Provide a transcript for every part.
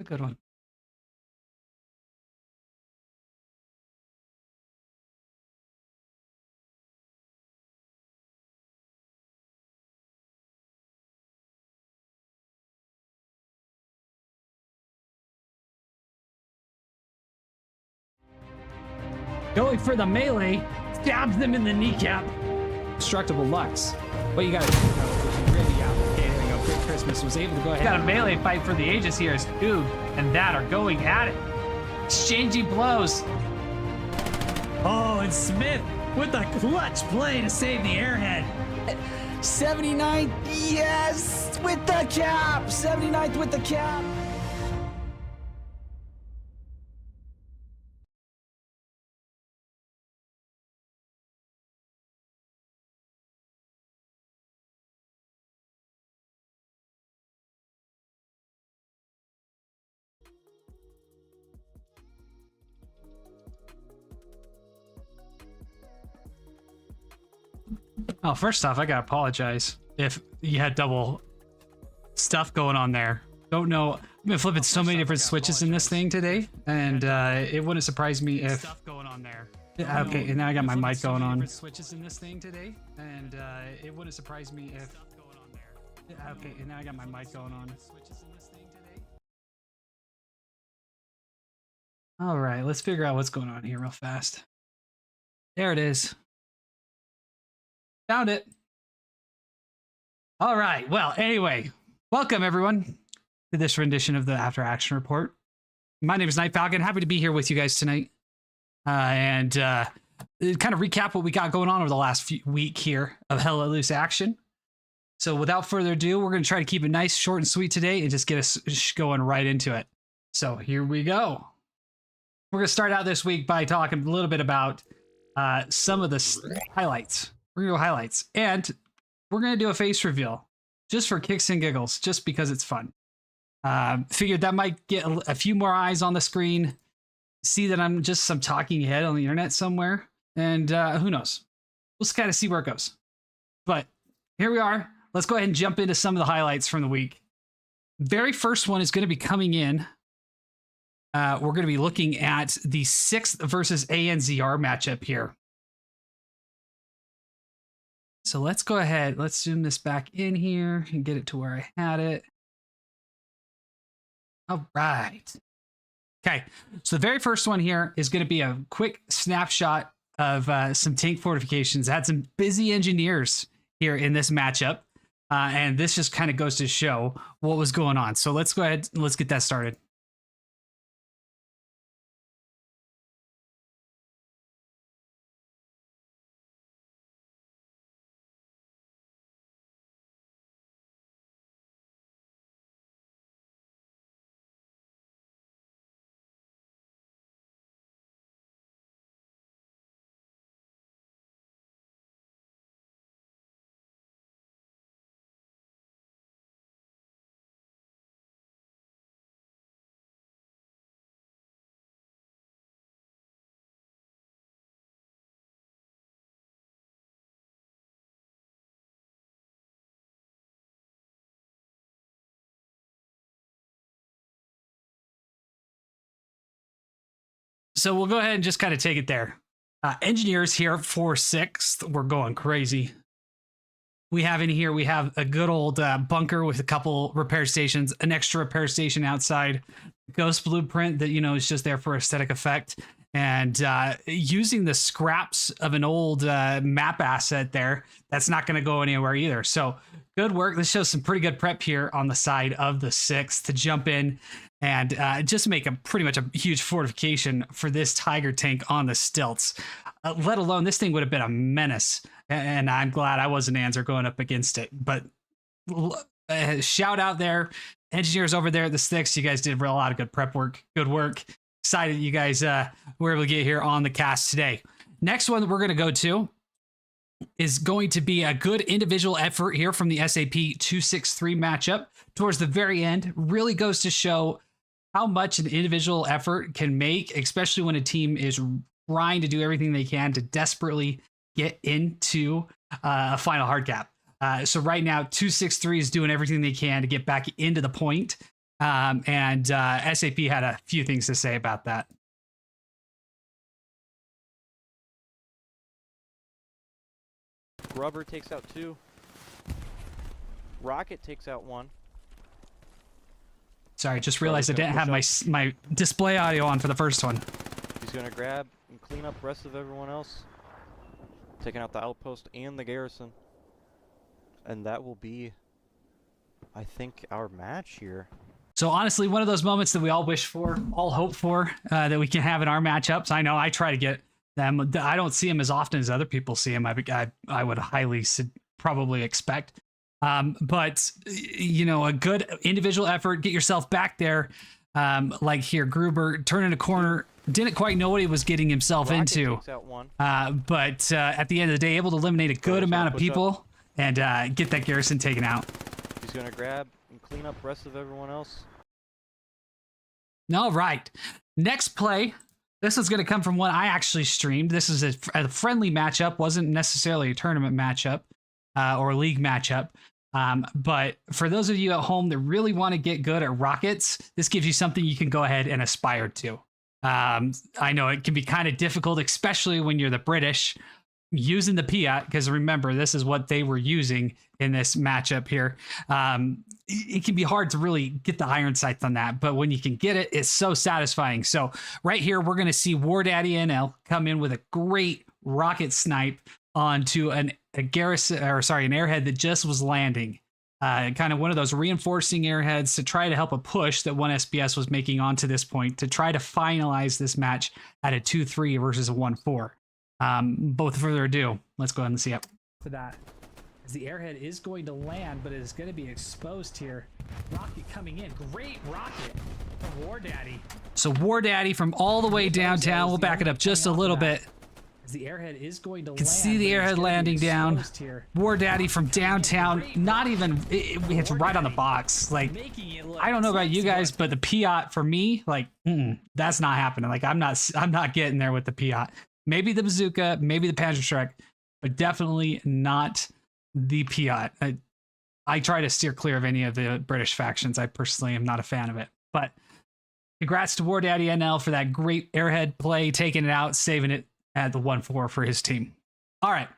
good one. Going for the melee, stabs them in the kneecap. Destructible Lux. What you gotta do is really out. Okay, there we go. Great Christmas was able to go ahead. Got a melee fight for the ages here as Dude and that are going at it. Exchanging blows. Oh, and Smith with a clutch play to save the airhead. 79, yes, with the cap. 79th with the cap. Oh, first off, I gotta apologize if you had double stuff going on there. Don't know. I've been flipping so many different switches in this thing today, and it wouldn't surprise me if. Stuff going on there. Okay, and now I got my mic going on. Switches in this thing today, and it wouldn't surprise me if. Okay, and now I got my mic going on. All right, let's figure out what's going on here real fast. There it is. Found it. All right. Well, anyway, welcome everyone to this rendition of the After Action Report. My name is Night Falcon. Happy to be here with you guys tonight, and kind of recap what we got going on over the last week here of Hella Loose Action. So without further ado, we're going to try to keep it nice, short, and sweet today, and just get us going right into it. So here we go. We're going to start out this week by talking a little bit about some of the highlights. We're going to go highlights, and we're going to do a face reveal just for kicks and giggles, just because it's fun. Figured that might get a few more eyes on the screen, see that I'm just some talking head on the internet somewhere, and who knows? We'll just kind of see where it goes. But here we are. Let's go ahead and jump into some of the highlights from the week. Very first one is going to be coming in. We're going to be looking at the 6th versus ANZR matchup here. So let's go ahead. Let's zoom this back in here and get it to where I had it. All right. Okay. So the very first one here is going to be a quick snapshot of some tank fortifications. Had some busy engineers here in this matchup. And this just kind of goes to show what was going on. So let's go ahead and let's get that started. So we'll go ahead and just kind of take it there. Engineers here for 6th. We're going crazy. We have in here, we have a good old bunker with a couple repair stations, an extra repair station outside, ghost blueprint that, you know, is just there for aesthetic effect. And using the scraps of an old map asset there, that's not going to go anywhere either. So good work. This shows some pretty good prep here on the side of the 6th to jump in and just make a pretty much a huge fortification for this Tiger tank on the stilts. Let alone this thing would have been a menace. And I'm glad I wasn't Anzer going up against it. But shout out there, engineers over there at the 6th. You guys did a lot of good prep work. Good work. Excited you guys were able to get here on the cast today. Next one that we're going to go to is going to be a good individual effort here from the SAP 263 matchup towards the very end. Really goes to show how much an individual effort can make, especially when a team is trying to do everything they can to desperately get into a final hard cap. So right now, 263 is doing everything they can to get back into the point. And SAP had a few things to say about that. Grubber takes out 2. Rocket takes out 1. Sorry, just realized I didn't have my display audio on for the first one. He's gonna grab and clean up the rest of everyone else, taking out the outpost and the garrison. And that will be, I think, our match here. So honestly, one of those moments that we all wish for, all hope for, that we can have in our matchups. I know I try to get them. I don't see them as often as other people see them. I would highly probably expect. But you know, a good individual effort, get yourself back there. Like here, Gruber turning a corner, didn't quite know what he was getting himself into. Takes out 1. But at the end of the day, able to eliminate a good amount of people and get that garrison taken out. He's gonna grab and clean up the rest of everyone else. All right, next play. This is going to come from one I actually streamed. This is a friendly matchup, wasn't necessarily a tournament matchup or a league matchup. But for those of you at home that really want to get good at rockets, this gives you something you can go ahead and aspire to. I know it can be kind of difficult, especially when you're the British using the Piat, because remember, this is what they were using in this matchup here. It can be hard to really get the iron sights on that, but when you can get it, it's so satisfying. So right here, we're going to see War Daddy NL come in with a great rocket snipe onto a garrison, or sorry, an airhead that just was landing. Kind of one of those reinforcing airheads to try to help a push that one SPS was making onto this point to try to finalize this match at a 2-3 versus a 1-4. Both further ado, let's go ahead and see it. To that, as the airhead is going to land, but it is going to be exposed here. Rocket coming in, great rocket from War Daddy. So War Daddy from all the way downtown, we'll back it up just a little bit. As the airhead is going to land, You can see the airhead landing down. War Daddy from downtown, not even, it's right on the box. Like, I don't know about you guys, but the Piat for me, like, that's not happening. Like, I'm not getting there with the Piat. Maybe the bazooka, maybe the Panzerschreck, but definitely not the Piat. I try to steer clear of any of the British factions. I personally am not a fan of it. But congrats to War Daddy NL for that great airhead play, taking it out, saving it at the 1-4 for his team. All right.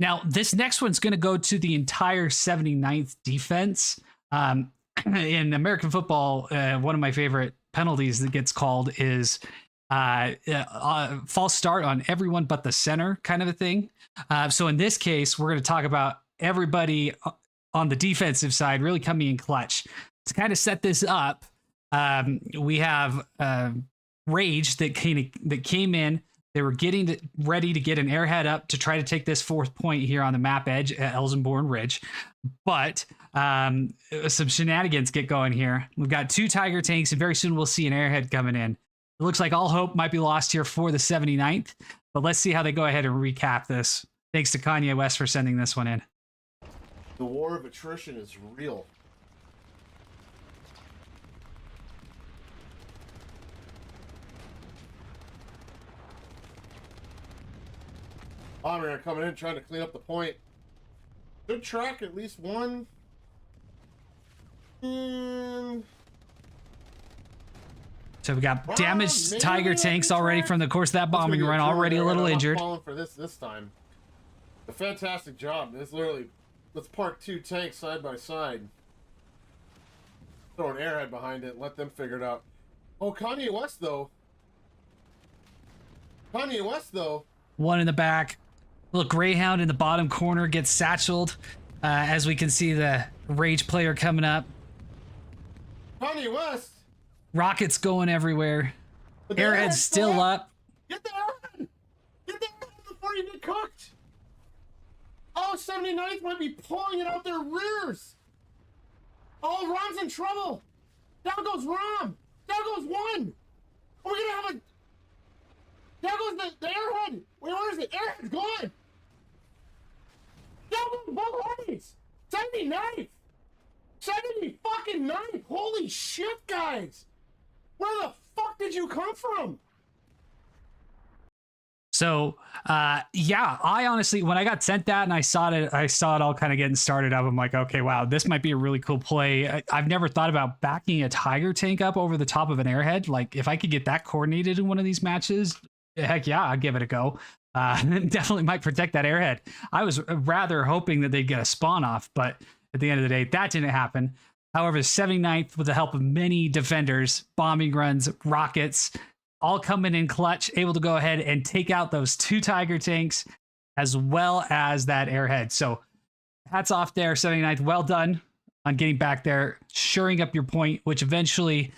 Now, this next one's going to go to the entire 79th defense. In American football, one of my favorite penalties that gets called is false start on everyone but the center kind of a thing. So in this case, we're going to talk about everybody on the defensive side really coming in clutch. To kind of set this up, we have Rage that came in. They were getting ready to get an airhead up to try to take this 4th point here on the map edge at Elsenborn Ridge. But some shenanigans get going here. We've got 2 Tiger tanks, and very soon we'll see an airhead coming in. It looks like all hope might be lost here for the 79th, but let's see how they go ahead and recap this. Thanks to Kanye West for sending this one in. The war of attrition is real. Bomber coming in, trying to clean up the point. Good track, at least one. So we got damaged Tiger tanks already from the course of that bombing run, already a little injured. Falling for this time. A fantastic job. This literally, let's park 2 tanks side by side. Throw an airhead behind it, let them figure it out. Oh, Kanye West though. One in the back. Little Greyhound in the bottom corner gets satcheled. As we can see the Rage player coming up. Kanye West. Rockets going everywhere. Airhead's still up. Get the airhead! Get the airhead before you get cooked! Oh, 79th might be pulling it out their rears! Oh, Rom's in trouble! Down goes Rom! Down goes 1! We're gonna have a... Down goes the airhead! Wait, where is it? Airhead's gone! Down goes both heavies! 79th! 70 fucking 9th! Holy shit, guys! Where the fuck did you come from? So yeah, I honestly, when I got sent that and I saw it all kind of getting started up. I'm like, okay, wow, this might be a really cool play. I've never thought about backing a Tiger tank up over the top of an airhead. Like if I could get that coordinated in one of these matches, heck yeah, I'd give it a go. Definitely might protect that airhead. I was rather hoping that they'd get a spawn off, but at the end of the day, that didn't happen. However, 79th, with the help of many defenders, bombing runs, rockets, all coming in clutch, able to go ahead and take out those 2 Tiger tanks as well as that airhead. So hats off there, 79th. Well done on getting back there, shoring up your point, which eventually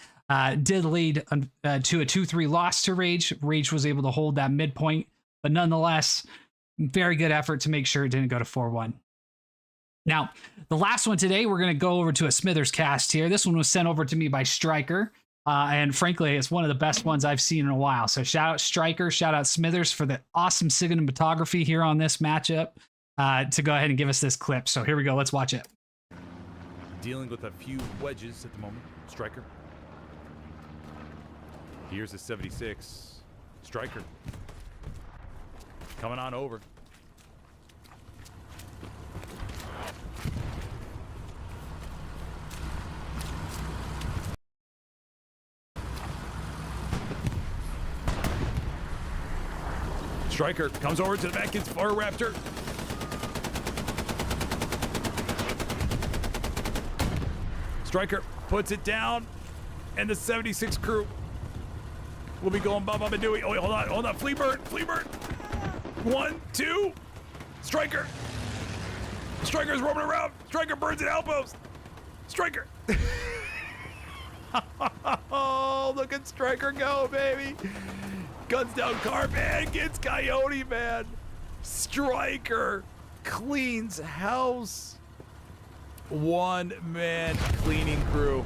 did lead to a 2-3 loss to Rage. Rage was able to hold that midpoint, but nonetheless, very good effort to make sure it didn't go to 4-1. Now, the last one today, we're going to go over to a Smithers cast here. This one was sent over to me by Striker. And frankly, it's one of the best ones I've seen in a while. So shout out Striker, shout out Smithers for the awesome cinematography here on this matchup to go ahead and give us this clip. So here we go. Let's watch it. Dealing with a few wedges at the moment. Striker. Here's a 76. Striker. Coming on over. Striker comes over to the back, gets Fire Raptor. Striker puts it down, and the 76 crew will be going Bob and Dewey. Oh, wait, hold on. Fleabird. 1, 2. Striker. Striker's roaming around. Striker burns at outpost. Striker. Oh, look at Striker go, baby. Guns down Carman, gets Coyote, man. Striker cleans house. 1-man cleaning crew.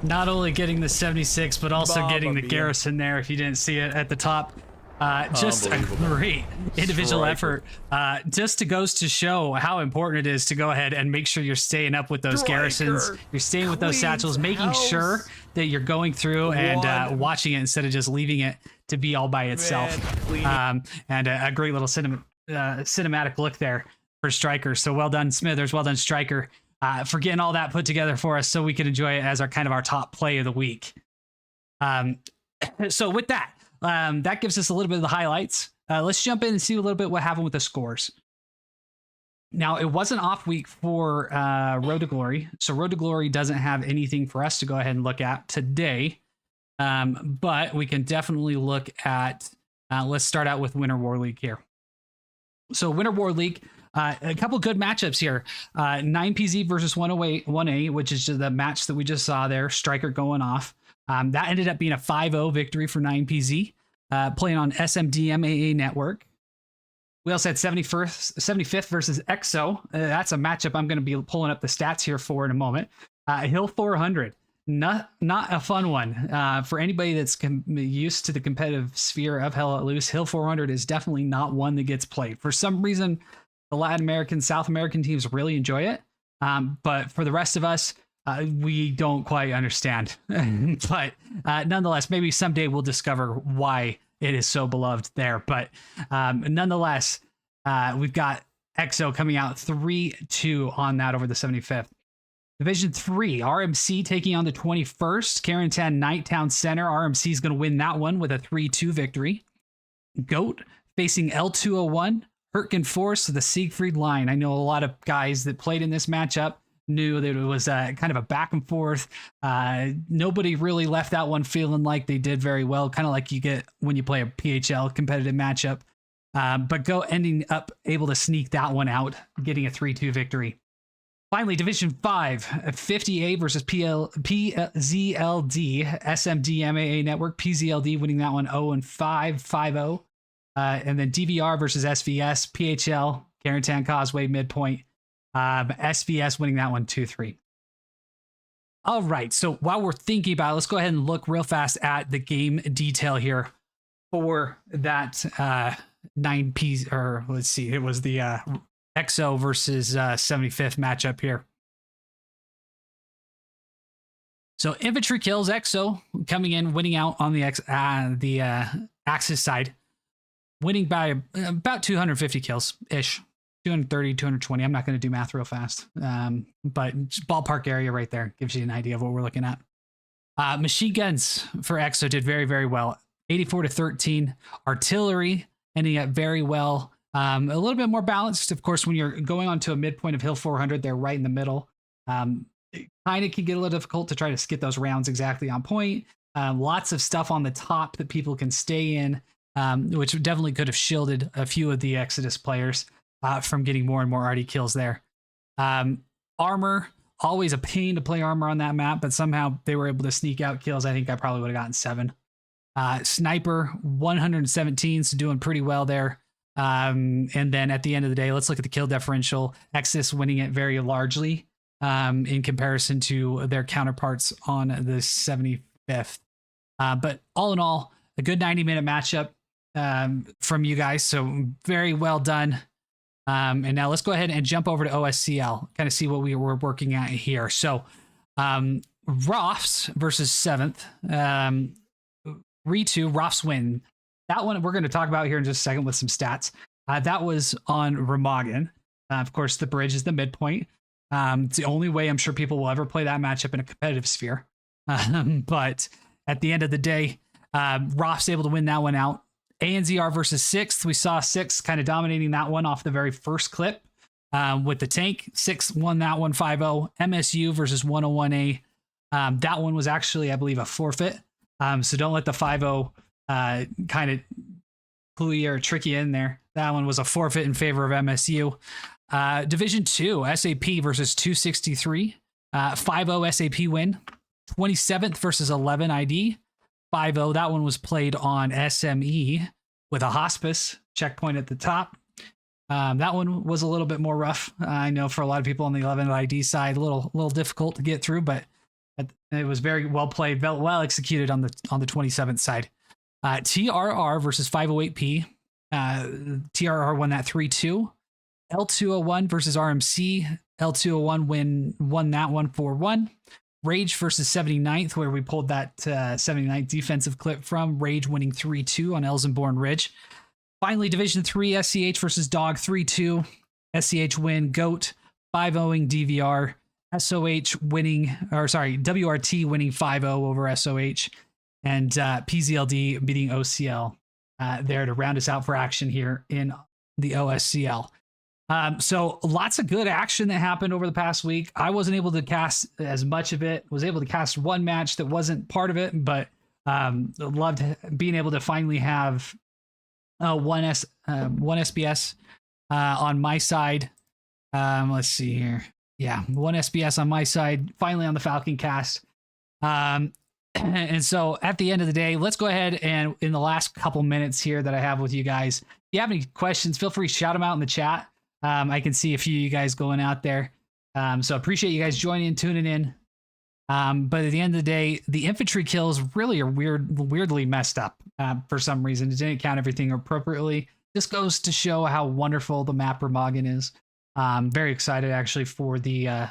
Not only getting the 76, but also getting the Garrison there, if you didn't see it at the top. Just a great individual effort. Just goes to show how important it is to go ahead and make sure you're staying up with those Garrisons. You're staying with those satchels, making sure that you're going through and watching it instead of just leaving it to be all by itself. And a great little cinematic look there for Striker. So well done, Smithers. Well done, Striker, for getting all that put together for us so we can enjoy it as our kind of our top play of the week. So with that, that gives us a little bit of the highlights. Let's jump in and see a little bit what happened with the scores. Now, it was an off week for Road to Glory, so Road to Glory doesn't have anything for us to go ahead and look at today, but we can definitely look at, let's start out with Winter War League here. So Winter War League, a couple good matchups here. 9PZ versus 1A, which is the match that we just saw there, Striker going off. That ended up being a 5-0 victory for 9PZ, playing on SMDMAA network. We also had 75th versus EXO. That's a matchup I'm going to be pulling up the stats here for in a moment. Hill 400, not a fun one. For anybody that's used to the competitive sphere of Hell Let Loose, Hill 400 is definitely not one that gets played. For some reason, the Latin American, South American teams really enjoy it. But for the rest of us, we don't quite understand. But nonetheless, maybe someday we'll discover why it is so beloved there. But nonetheless, we've got EXO coming out 3-2 on that over the 75th. Division 3, RMC taking on the 21st. Carentan Nighttown Center. RMC is going to win that one with a 3-2 victory. GOAT facing L201. Hurtgen Force, the Siegfried line. I know a lot of guys that played in this matchup knew that it was kind of a back and forth. Nobody really left that one feeling like they did very well, kind of like you get when you play a PHL competitive matchup. But GOAT ending up able to sneak that one out, getting a 3-2 victory. Finally, Division 5, 50A versus PZLD, SMDMAA Network. PZLD winning that one 0-5, 5-0. And then DVR versus SVS, PHL, Carentan Causeway, Midpoint. SVS winning that one 2-3. All right, so while we're thinking about it, let's go ahead and look real fast at the game detail here for that 9P, or let's see, it was the EXO versus 75th matchup here. So infantry kills, EXO coming in, winning out on the Axis side. winning by about 250 kills ish, 230, 220. I'm not going to do math real fast, but just ballpark area right there gives you an idea of what we're looking at. Machine guns for EXO did very, very well. 84 to 13. Artillery ending up very well. A little bit more balanced, of course, when you're going onto a midpoint of Hill 400. They're right in the middle. It kind of can get a little difficult to try to get those rounds exactly on point. Lots of stuff on the top that people can stay in, which definitely could have shielded a few of the Exodus players from getting more and more arty kills there. Armor, always a pain to play armor on that map, but somehow they were able to sneak out kills. I think I probably would have gotten 7. Sniper, 117, so doing pretty well there. And then at the end of the day, let's look at the kill differential. Exodus winning it very largely in comparison to their counterparts on the 75th. But all in all, a good 90-minute matchup from you guys. So very well done. And now let's go ahead and jump over to OSCL, kind of see what we were working at here. So Rofs versus 7th. Ritu, Rofs win. That one we're going to talk about here in just a second with some stats. That was on Remagen. Of course, the bridge is the midpoint. It's the only way I'm sure people will ever play that matchup in a competitive sphere. But at the end of the day, Rofs able to win that one out. ANZR versus 6th. We saw 6 kind of dominating that one off the very first clip with the tank. 6 won that one 5-0. MSU versus 101A. That one was actually, I believe, a forfeit. So don't let the 5-0 kind of clue you or trick you in there. That one was a forfeit in favor of MSU. Division 2, SAP versus 263. 5-0 SAP win. 27th versus 11 ID. 5-0. That one was played on SME with a hospice checkpoint at the top. That one was a little bit more rough. I know for a lot of people on the 11 ID side, a little difficult to get through, but it was very well played, well executed on the 27th side. TRR versus 508P. TRR won that 3-2. L201 versus RMC. L201 won that one 4-1. Rage versus 79th, where we pulled that 79th defensive clip from. Rage winning 3-2 on Elsenborn Ridge. Finally, Division 3, SCH versus Dog 3-2. SCH win. GOAT 5-0ing DVR. SOH winning, or sorry, WRT winning 5-0 over SOH. And PZLD beating OCL there to round us out for action here in the OSCL. So lots of good action that happened over the past week. I wasn't able to cast as much of it, was able to cast one match that wasn't part of it, but loved being able to finally have one SBS on my side. Let's see here. Yeah, one SBS on my side, finally on the Falcon cast. And so at the end of the day, let's go ahead and in the last couple minutes here that I have with you guys, if you have any questions, feel free to shout them out in the chat. I can see a few of you guys going out there. So appreciate you guys joining and tuning in. But at the end of the day, the infantry kills really are weirdly messed up for some reason. It didn't count everything appropriately. This goes to show how wonderful the map Remagen is. Very excited actually for the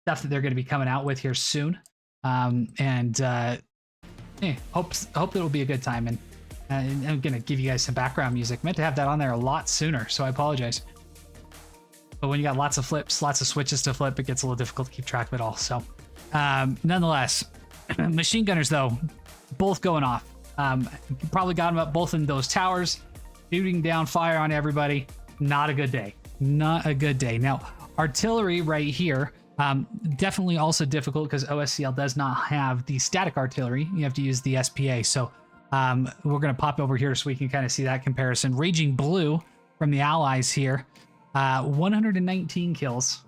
stuff that they're going to be coming out with here soon. Hope that it'll be a good time. And I'm going to give you guys some background music. Meant to have that on there a lot sooner, so I apologize. But when you got lots of flips, lots of switches to flip, it gets a little difficult to keep track of it all. So nonetheless, machine gunners though, both going off. Probably got them up both in those towers, shooting down fire on everybody. Not a good day. Not a good day. Now, artillery right here, definitely also difficult because OSCL does not have the static artillery. You have to use the SPA. So we're going to pop over here so we can kind of see that comparison. Raging Blue from the Allies here, 119 kills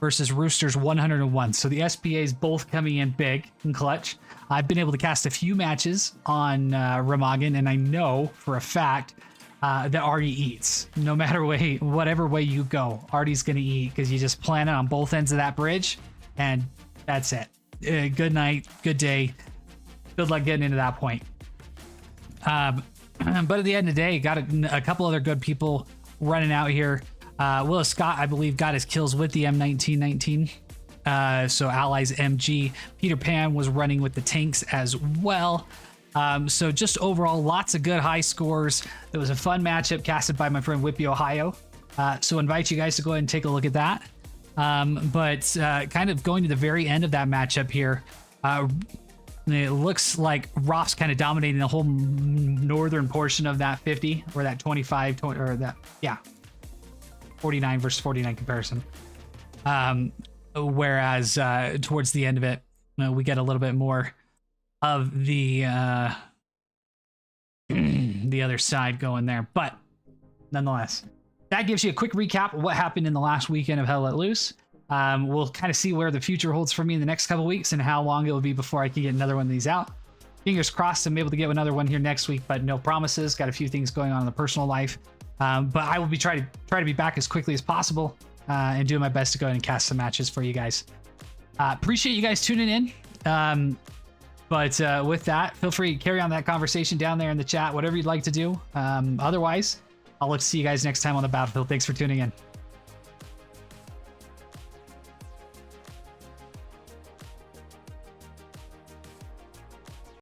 versus Rooster's 101. So the SPAs both coming in big and clutch. I've been able to cast a few matches on Remagen, and I know for a fact that Artie eats. No matter whatever way you go, Artie's going to eat because you just plan it on both ends of that bridge, and that's it. Good night, good day, good luck getting into that point. But at the end of the day, got a couple other good people running out here. Willis Scott, I believe, got his kills with the M1919. So Allies MG. Peter Pan was running with the tanks as well. So just overall, lots of good high scores. There was a fun matchup casted by my friend Whippy Ohio. So invite you guys to go ahead and take a look at that. But kind of going to the very end of that matchup here, it looks like Roth's kind of dominating the whole northern portion of that 50 or that 25 or that, yeah, 49 versus 49 comparison. Whereas towards the end of it, we get a little bit more of the the other side going there. But nonetheless, that gives you a quick recap of what happened in the last weekend of Hell Let Loose. We'll kind of see where the future holds for me in the next couple weeks and how long it will be before I can get another one of these out. Fingers crossed I'm able to get another one here next week, but no promises. Got a few things going on in the personal life. But I will be try to be back as quickly as possible and doing my best to go ahead and cast some matches for you guys. Appreciate you guys tuning in. But with that, feel free to carry on that conversation down there in the chat, whatever you'd like to do. Otherwise, I'll look to see you guys next time on the battlefield. Thanks for tuning in.